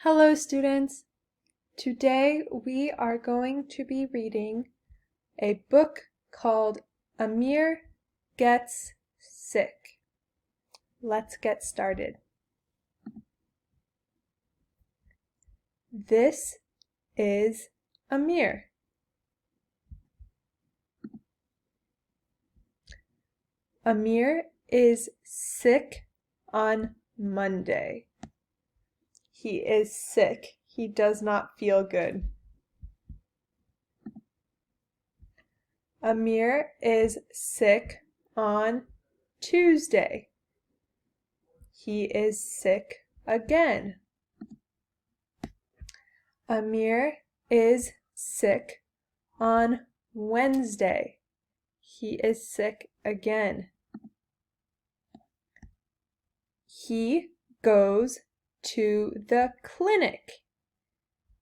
Hello, students. Today we are going to be reading a book called Amir Gets Sick. Let's get started. This is Amir. Amir is sick on Monday. He is sick. He does not feel good. Amir is sick on Tuesday. He is sick again. Amir is sick on Wednesday. He is sick again. He goes to the clinic.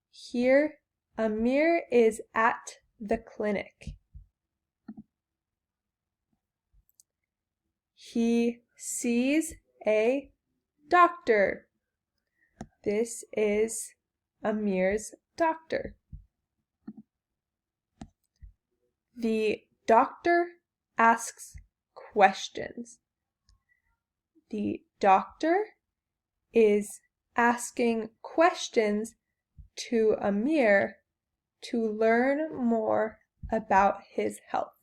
Here, Amir is at the clinic. He sees a doctor. This is Amir's doctor. The doctor asks questions. The doctor is asking questions to Amir to learn more about his health.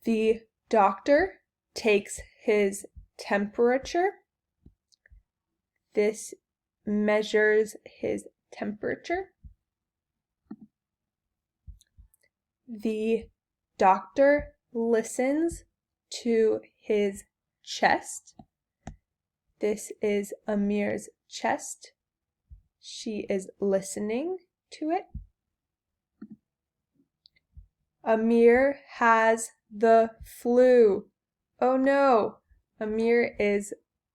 The doctor takes his temperature. This measures his temperature. The doctor listens to his chest. This is Amir's chest. She is listening to it. Amir has the flu. Oh no, Amir is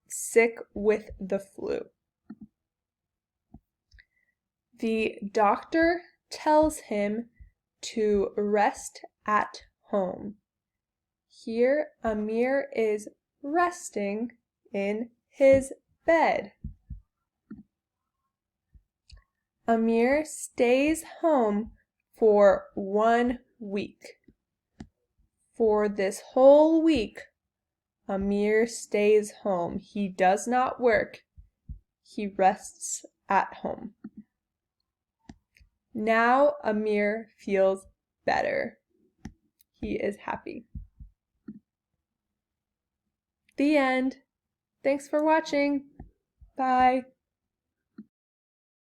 sick with the flu. The doctor tells him to rest at home. Here, Amir is resting in his bed. Amir stays home for 1 week. For this whole week, Amir stays home. He does not work. He rests at home. Now Amir feels better. He is happy. The end. Thanks for watching. Bye.